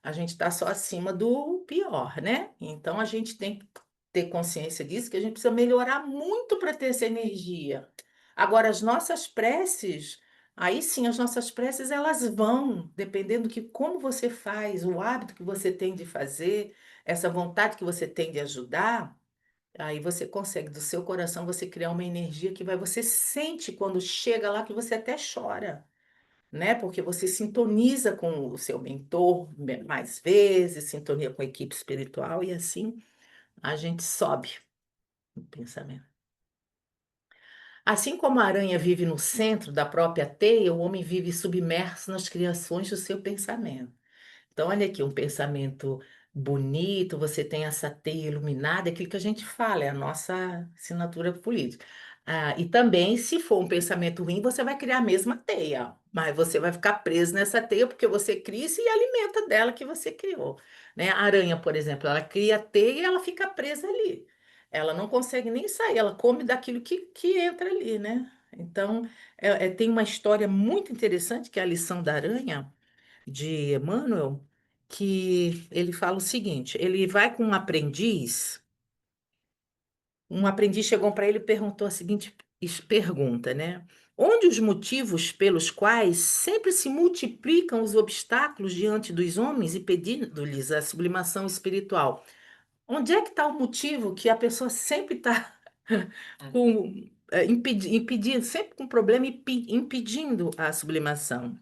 a gente está só acima do pior, né? Então a gente tem que ter consciência disso, que a gente precisa melhorar muito para ter essa energia. Agora, as nossas preces, aí sim, as nossas preces, elas vão, dependendo que como você faz, o hábito que você tem de fazer, essa vontade que você tem de ajudar, aí você consegue, do seu coração, você criar uma energia que você sente quando chega lá que você até chora, né? Porque você sintoniza com o seu mentor mais vezes, sintonia com a equipe espiritual e assim a gente sobe no pensamento. Assim como a aranha vive no centro da própria teia, o homem vive submerso nas criações do seu pensamento. Então, olha aqui, um pensamento bonito, você tem essa teia iluminada, é aquilo que a gente fala, é a nossa assinatura política. E também, se for um pensamento ruim, você vai criar a mesma teia, mas você vai ficar preso nessa teia porque você cria e se alimenta dela que você criou, né? A aranha, por exemplo, ela cria a teia e ela fica presa ali. Ela não consegue nem sair, ela come daquilo que entra ali, né? Então, tem uma história muito interessante, que é a lição da aranha, de Emmanuel, que ele fala o seguinte: ele vai com um aprendiz chegou para ele e perguntou a seguinte pergunta, né? Onde os motivos pelos quais sempre se multiplicam os obstáculos diante dos homens e pedindo-lhes a sublimação espiritual? Onde é que está o motivo que a pessoa sempre está impedindo, sempre com problema e impedindo a sublimação?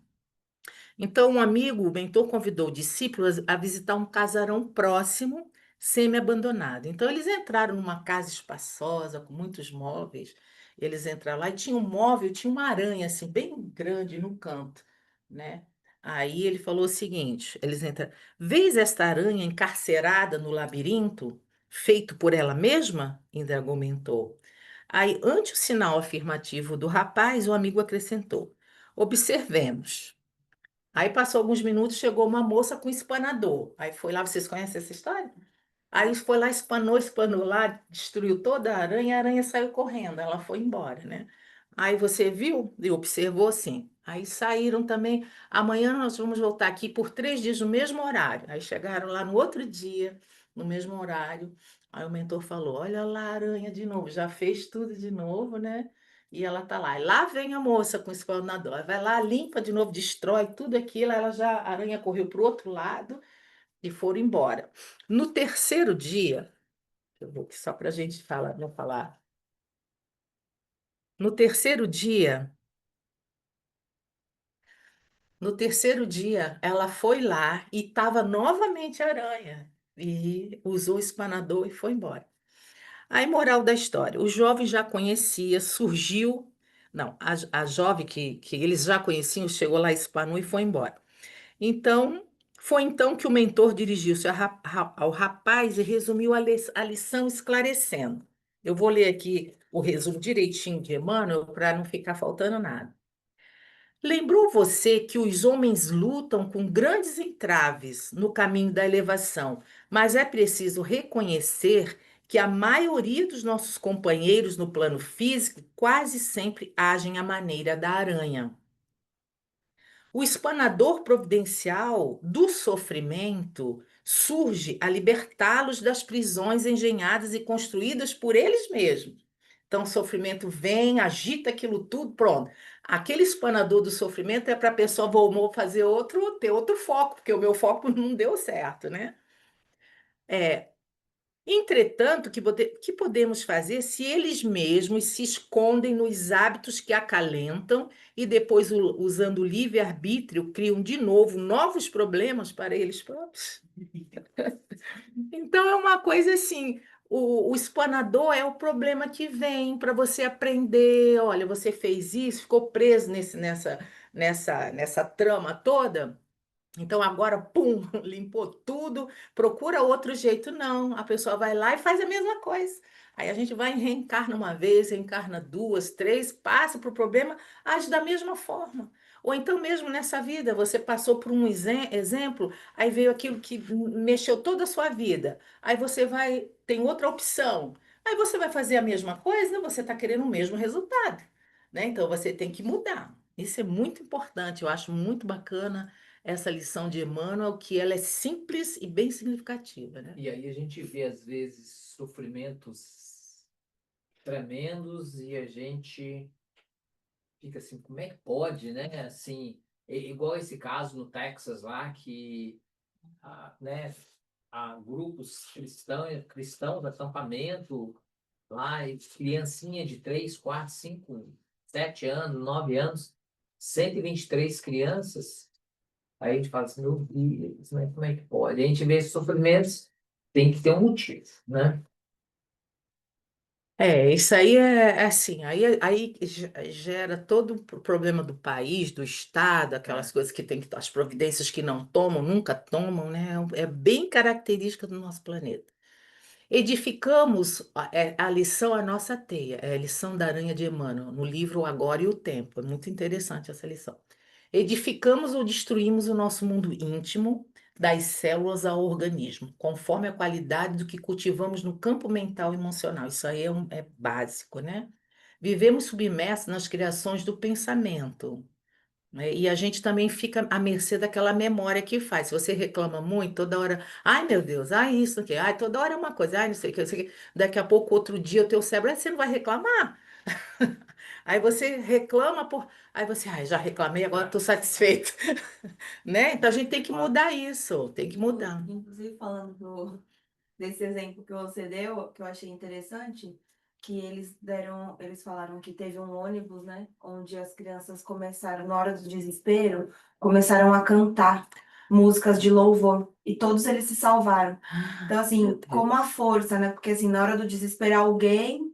Então, um amigo, o mentor, convidou discípulos a visitar um casarão próximo, semi-abandonado. Então, eles entraram numa casa espaçosa, com muitos móveis. Eles entraram lá e tinha um móvel, tinha uma aranha, assim, bem grande no canto, né? Aí ele falou o seguinte: eles entraram, vês esta aranha encarcerada no labirinto, feito por ela mesma? Indagou o mentor. Aí, ante o sinal afirmativo do rapaz, o amigo acrescentou: observemos. Aí passou alguns minutos, chegou uma moça com espanador. Aí foi lá, vocês conhecem essa história? Aí foi lá, espanou lá, destruiu toda a aranha saiu correndo, ela foi embora, né? Aí você viu e observou sim. Aí saíram também. Amanhã nós vamos voltar aqui por 3 dias no mesmo horário. Aí chegaram lá no outro dia, no mesmo horário. Aí o mentor falou: olha lá a aranha de novo, já fez tudo de novo, né? E ela tá lá. E lá vem a moça com o espanador. Vai lá, limpa de novo, destrói tudo aquilo. A aranha correu para o outro lado e foram embora. No terceiro dia, eu vou só para a gente falar, não falar. No terceiro dia, no terceiro dia, ela foi lá e estava novamente a aranha. E usou o espanador e foi embora. Aí, moral da história: o jovem já conhecia, surgiu. Não, a jovem que eles já conheciam chegou lá, espanou e foi embora. Então, foi então que o mentor dirigiu-se ao rapaz e resumiu a lição esclarecendo. Eu vou ler aqui o resumo direitinho de Emmanuel para não ficar faltando nada. Lembrou você que os homens lutam com grandes entraves no caminho da elevação, mas é preciso reconhecer que a maioria dos nossos companheiros no plano físico quase sempre agem à maneira da aranha. O espanador providencial do sofrimento surge a libertá-los das prisões engenhadas e construídas por eles mesmos. Então, o sofrimento vem, agita aquilo tudo, pronto. Aquele espanador do sofrimento é para a pessoa, vou fazer outro, ter outro foco, porque o meu foco não deu certo, né? É, entretanto, que podemos fazer se eles mesmos se escondem nos hábitos que acalentam e depois, usando o livre-arbítrio, criam de novo novos problemas para eles próprios? Então, é uma coisa assim: o espanador é o problema que vem para você aprender. Olha, você fez isso, ficou preso nessa trama toda. Então agora, pum, limpou tudo, procura outro jeito. Não, a pessoa vai lá e faz a mesma coisa. Aí a gente vai e reencarna uma vez, reencarna duas, três, passa por problema, age da mesma forma. Ou então mesmo nessa vida, você passou por um exemplo, aí veio aquilo que mexeu toda a sua vida. Aí você vai, tem outra opção. Aí você vai fazer a mesma coisa, você está querendo o mesmo resultado, né? Então você tem que mudar. Isso é muito importante, eu acho muito bacana essa lição de Emmanuel, que ela é simples e bem significativa, né? E aí a gente vê, às vezes, sofrimentos tremendos e a gente fica assim, como é que pode, né? Assim, igual esse caso no Texas lá, que, né, há grupos cristãos, acampamento lá, e criancinha de 3 4 5 7 anos, 9 anos, 123 crianças. Aí a gente fala assim, meu Deus, né? Como é que pode? A gente vê esses sofrimentos, tem que ter um motivo, né? Isso aí é assim, aí gera todo o problema do país, do Estado, aquelas coisas que tem que, as providências que não tomam, nunca tomam, né? É bem característica do nosso planeta. Edificamos a lição A Nossa Teia, é a lição da aranha de Emmanuel, no livro O Agora e o Tempo. É muito interessante essa lição. Edificamos ou destruímos o nosso mundo íntimo, das células ao organismo, conforme a qualidade do que cultivamos no campo mental e emocional. Isso aí é básico, né? Vivemos submersos nas criações do pensamento, né? E a gente também fica à mercê daquela memória que faz. Se você reclama muito, toda hora, ai meu Deus, ai isso aqui, ai toda hora é uma coisa, ai não sei o que, não sei o que. Daqui a pouco, outro dia, o teu cérebro, você não vai reclamar? Aí você reclama por. Aí você, ai, já reclamei, agora estou satisfeito, né? Então a gente tem que mudar isso, tem que mudar. Inclusive, falando desse exemplo que você deu, que eu achei interessante, que eles falaram que teve um ônibus, né, onde as crianças começaram, na hora do desespero, começaram a cantar músicas de louvor, e todos eles se salvaram. Então, Meu assim, como a Deus. força, né, porque assim, na hora do desespero, alguém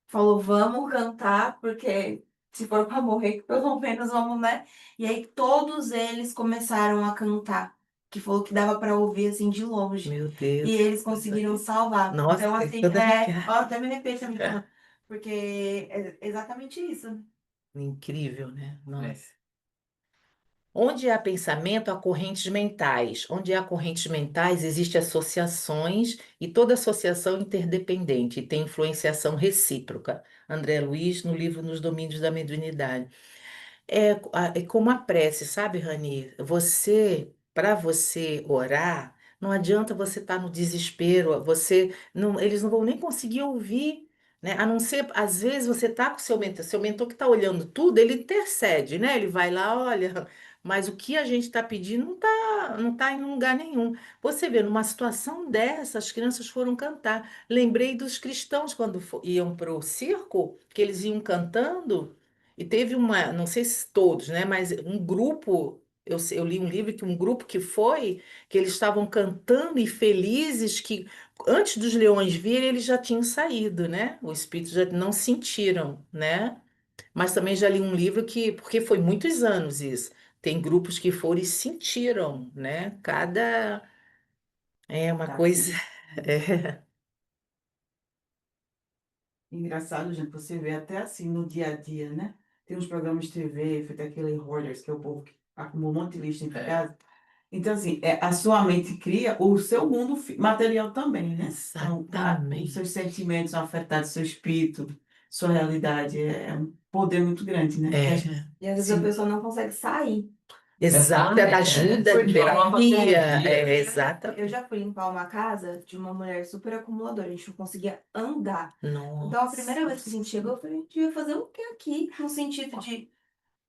falou, vamos cantar, porque se for para morrer, pelo menos vamos, né? E aí todos eles começaram a cantar, que falou que dava para ouvir assim de longe. Meu E Deus. eles conseguiram salvar. Nossa, Então, tem assim, toda arrepiar. ó, até me arrepio também falando, porque é exatamente isso. Incrível, né? É. Nossa. Onde há pensamento, há correntes mentais. Onde há correntes mentais, existem associações e toda associação interdependente e tem influenciação recíproca. André Luiz, no livro Nos Domínios da Mediunidade. É como a prece, sabe, Rani? Para você orar, não adianta você estar no desespero, eles não vão nem conseguir ouvir, né? A não ser, às vezes você está com seu mentor que está olhando tudo, ele intercede, né? Ele vai lá, olha, mas o que a gente está pedindo não tá em lugar nenhum. Você vê, numa situação dessa, as crianças foram cantar. Lembrei dos cristãos quando iam para o circo, que eles iam cantando. E teve não sei se todos, né, mas um grupo, eu li um livro que um grupo que eles estavam cantando e felizes que antes dos leões virem eles já tinham saído, né? Os espíritos já não sentiram, né? Mas também já li um livro porque foi muitos anos isso. Tem grupos que foram e sentiram, né? É uma Tá. coisa. é, Engraçado, gente, você vê até assim no dia a dia, né? tem uns programas de TV, feito aquele Hoarders, que é o povo que acumula um monte de lixo em É. casa. Então, assim, a sua mente cria o seu mundo material também, né? Então, os Exatamente. seus sentimentos são afetados, seu espírito, sua realidade. É um poder muito grande, né? Que a gente- É, E às vezes a sim. pessoa não consegue sair. exato, Ah, é da ajuda, Porque é uma terapia, patologia. eu já fui limpar uma casa de uma mulher super acumuladora, a gente não conseguia andar. Então, a primeira Nossa, vez que a gente chegou, eu falei, a gente ia fazer o que aqui? No sentido de,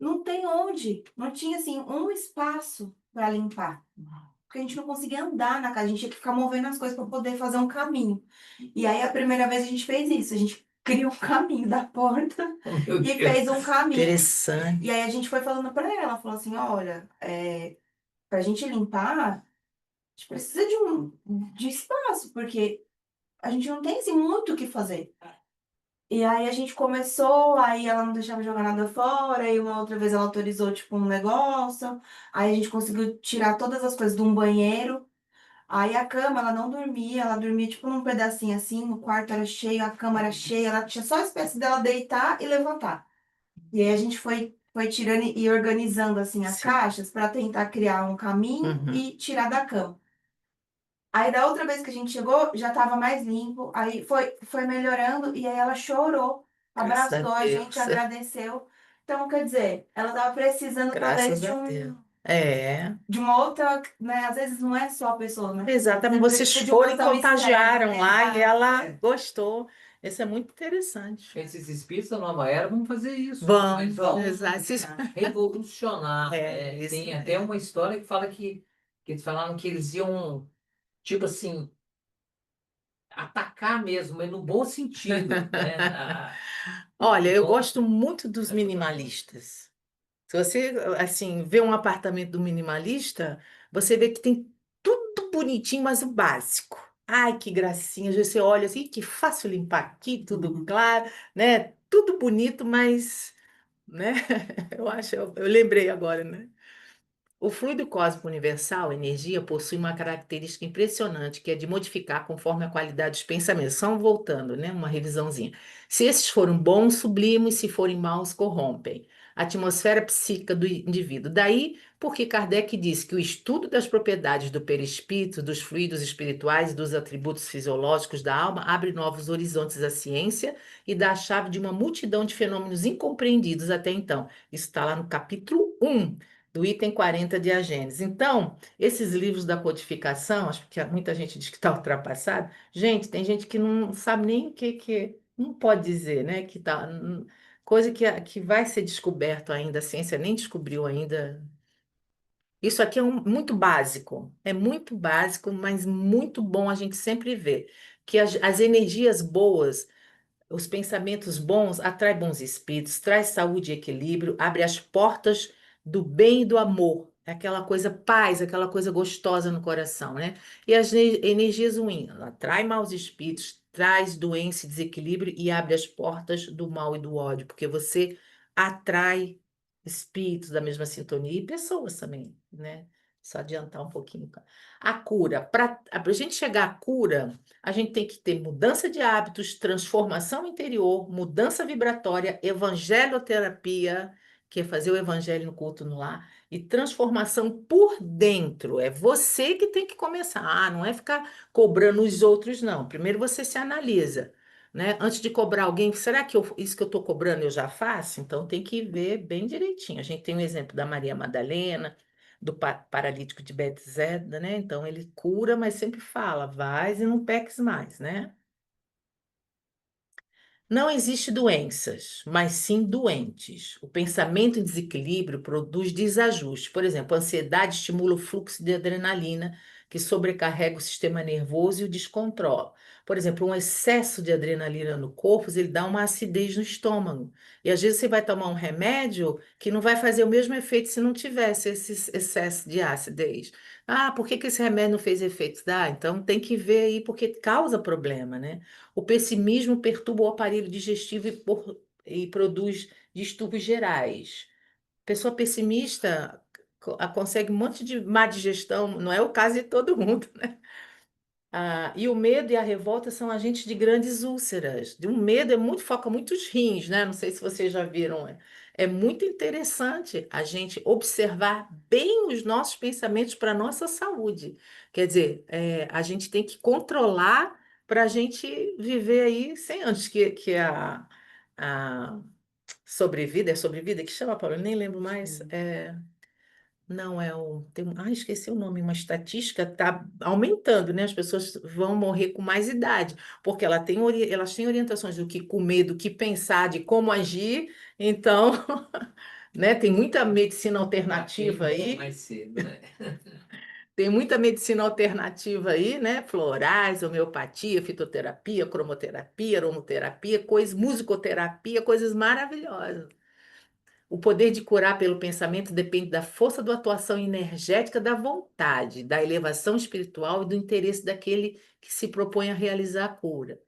não tem onde, não tinha, assim, um espaço para limpar. Porque a gente não conseguia andar na casa, a gente tinha que ficar movendo as coisas para poder fazer um caminho. E aí, a primeira vez a gente fez isso, a gente criou um caminho da porta Oh, meu e Deus. fez um caminho. interessante. E aí, a gente foi falando para ela, falou assim, olha, pra gente limpar, a gente precisa de espaço, porque a gente não tem, assim, muito o que fazer. E aí a gente começou, aí ela não deixava jogar nada fora, e uma outra vez ela autorizou, tipo, um negócio. Aí a gente conseguiu tirar todas as coisas de um banheiro. Aí a cama, ela não dormia, ela dormia, tipo, num pedacinho assim, o quarto era cheio, a cama era cheia, ela tinha só a espécie dela deitar e levantar. E aí a gente foi tirando e organizando, assim, as Sim. caixas para tentar criar um caminho Uhum. e tirar da cama. Aí da outra vez que a gente chegou, já estava mais limpo, aí foi melhorando e aí ela chorou, Graças a abraçou a gente, Deus. agradeceu. Então, quer dizer, ela estava precisando talvez Graças a Deus. É, de uma outra, né? Às vezes não é só a pessoa, né? exatamente. Você Vocês precisa de uma foram e ação externa, contagiaram né? lá e ela É. gostou. Isso é muito interessante. Esses espíritos da nova era vão fazer isso. Eles Vamos, vão exato. revolucionar. É, isso Tem até mesmo. uma história que fala que eles falaram que eles iam, tipo assim, atacar mesmo, mas no bom sentido, né? Olha, eu Vão- gosto muito dos minimalistas. Se você, assim, vê um apartamento do minimalista, você vê que tem tudo bonitinho, mas o básico. Ai, que gracinha. Às vezes você olha assim, que fácil limpar aqui, tudo Uhum. claro, né? Tudo bonito, mas, né? Eu lembrei agora, né? O fluido cósmico universal, energia, possui uma característica impressionante, que é de modificar conforme a qualidade dos pensamentos. Só voltando, né? Uma revisãozinha. Se esses forem bons, sublimam, e se forem maus, corrompem a atmosfera psíquica do indivíduo. Daí, porque Kardec disse que o estudo das propriedades do perispírito, dos fluidos espirituais e dos atributos fisiológicos da alma abre novos horizontes à ciência e dá a chave de uma multidão de fenômenos incompreendidos até então. Isso está lá no capítulo 1 do item 40 de A Gênese. Então, esses livros da codificação, acho que muita gente diz que está ultrapassado. Gente, tem gente que não sabe nem o que não pode dizer, né? Que tá, coisa que vai ser descoberto ainda, a ciência nem descobriu ainda. Isso aqui é muito básico, mas muito bom a gente sempre ver que as energias boas, os pensamentos bons atraem bons espíritos, traz saúde e equilíbrio, abre as portas do bem e do amor, aquela coisa paz, aquela coisa gostosa no coração, né? E as energias ruins, ela atrai maus espíritos, traz doença e desequilíbrio e abre as portas do mal e do ódio, porque você atrai espíritos da mesma sintonia e pessoas também, né? Só adiantar um pouquinho. A cura, para a gente chegar à cura, a gente tem que ter mudança de hábitos, transformação interior, mudança vibratória, evangeloterapia, que é fazer o evangelho no culto no lar, e transformação por dentro. É você que tem que começar. Ah, não é ficar cobrando os outros, não. Primeiro você se analisa, né? Antes de cobrar alguém, será que isso que eu estou cobrando eu já faço? Então tem que ver bem direitinho. A gente tem o exemplo da Maria Madalena, do paralítico de Bethesda, né? Então ele cura, mas sempre fala, vais e não peques mais, né? Não existe doenças, mas sim doentes. O pensamento em desequilíbrio produz desajuste. Por exemplo, a ansiedade estimula o fluxo de adrenalina, que sobrecarrega o sistema nervoso e o descontrola. Por exemplo, um excesso de adrenalina no corpo, ele dá uma acidez no estômago. E às vezes você vai tomar um remédio que não vai fazer o mesmo efeito se não tivesse esse excesso de acidez. Ah, por que que esse remédio não fez efeito? Ah, então tem que ver aí porque causa problema, né? O pessimismo perturba o aparelho digestivo e produz distúrbios gerais. Pessoa pessimista consegue um monte de má digestão, não é o caso de todo mundo, né? Ah, e o medo e a revolta são agentes de grandes úlceras. O medo foca muito os rins, né? Não sei se vocês já viram é muito interessante a gente observar bem os nossos pensamentos para a nossa saúde. Quer dizer, a gente tem que controlar para a gente viver aí sem antes que a sobrevida, é sobrevida que chama, Paulo? Eu nem lembro mais. Não, esqueci o nome, uma estatística está aumentando, né? As pessoas vão morrer com mais idade, porque elas têm orientações do que comer, do que pensar, de como agir. Então, né, tem muita medicina alternativa aí, Mais cedo, né? tem muita medicina alternativa aí, né? Florais, homeopatia, fitoterapia, cromoterapia, aromoterapia, musicoterapia, coisas maravilhosas. O poder de curar pelo pensamento depende da força da atuação energética da vontade, da elevação espiritual e do interesse daquele que se propõe a realizar a cura.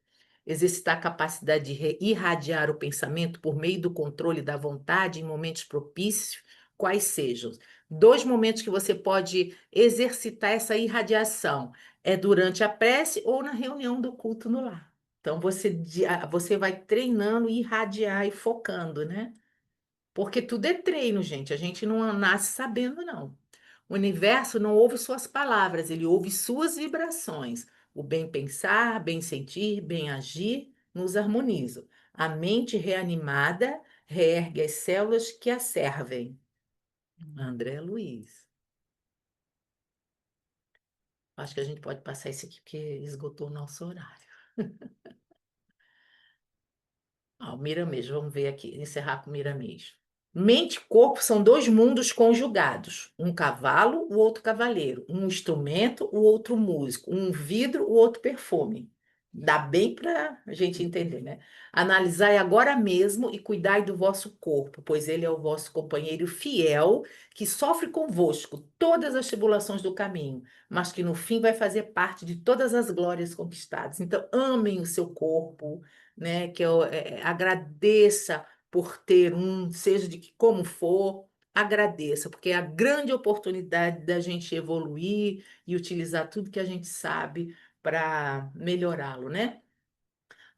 Exercitar a capacidade de irradiar o pensamento por meio do controle da vontade em momentos propícios, quais sejam. 2 momentos que você pode exercitar essa irradiação é durante a prece ou na reunião do culto no lar. Então, você vai treinando, irradiar e focando, né? Porque tudo é treino, gente. A gente não nasce sabendo, não. O universo não ouve suas palavras, ele ouve suas vibrações. O bem pensar, bem sentir, bem agir nos harmonizam. A mente reanimada reergue as células que a servem. André Luiz. Acho que a gente pode passar isso aqui porque esgotou o nosso horário. O Miramês, vamos ver aqui, encerrar com o Miramês. Mente e corpo são 2 mundos conjugados. Um cavalo, o outro cavaleiro. Um instrumento, o outro músico. Um vidro, o outro perfume. Dá bem para a gente entender, né? Analisai agora mesmo e cuidai do vosso corpo, pois ele é o vosso companheiro fiel que sofre convosco todas as tribulações do caminho, mas que no fim vai fazer parte de todas as glórias conquistadas. Então, amem o seu corpo, né? Agradeça por ter seja de que como for, agradeça, porque é a grande oportunidade da gente evoluir e utilizar tudo que a gente sabe para melhorá-lo, né?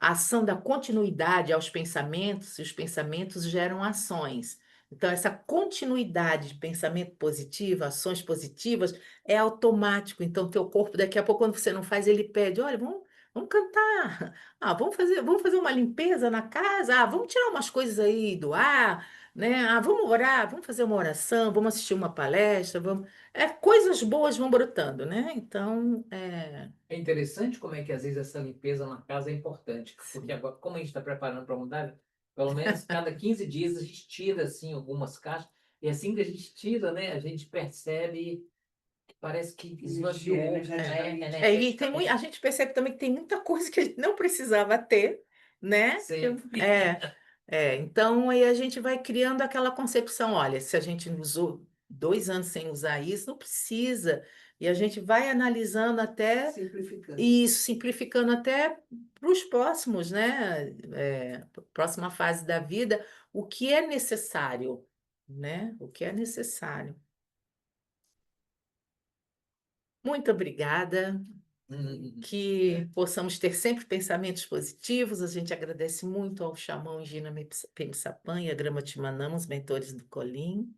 A ação da continuidade aos pensamentos, e os pensamentos geram ações. Então, essa continuidade de pensamento positivo, ações positivas, é automático. Então, teu corpo, daqui a pouco, quando você não faz, ele pede: olha, vamos cantar. Vamos fazer uma limpeza na casa. Vamos tirar umas coisas aí do ar, né? Vamos orar, vamos fazer uma oração, vamos assistir uma palestra, coisas boas vão brotando, né? Então, É interessante como é que às vezes essa limpeza na casa é importante, porque agora, como a gente está preparando para mudar, pelo menos cada 15 dias a gente tira assim algumas caixas, e assim que a gente tira, né, a gente percebe que parece que esvaziou, energeticamente. a gente percebe também que tem muita coisa que a gente não precisava ter, né? Sempre. Então aí a gente vai criando aquela concepção, olha, se a gente usou 2 anos sem usar isso, não precisa. E a gente vai analisando até Simplificando. isso, simplificando até para os próximos, né? Próxima fase da vida, o que é necessário, né? O que é necessário. Muito obrigada. Que possamos ter sempre pensamentos positivos. A gente agradece muito ao Xamã Gina Pemsapan e a Grama Timanama, os mentores do Colim.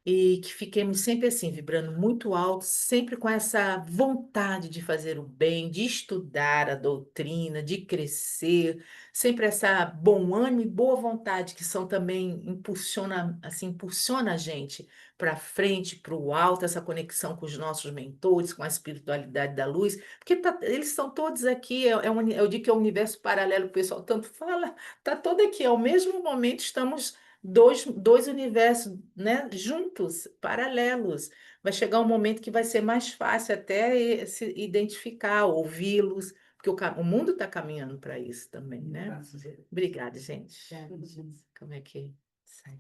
E que fiquemos sempre assim, vibrando muito alto, sempre com essa vontade de fazer o bem, de estudar a doutrina, de crescer, sempre essa bom ânimo e boa vontade que são também impulsiona a gente para frente, para o alto, essa conexão com os nossos mentores, com a espiritualidade da luz, porque eles estão todos aqui, eu digo que é um universo paralelo, o pessoal tanto fala, está todo aqui, ao mesmo momento estamos dois universos, né, juntos, paralelos. Vai chegar um momento que vai ser mais fácil até se identificar, ouvi-los, porque o mundo está caminhando para isso também, né? Graças a Deus. Obrigada, gente. É, Como é que sai?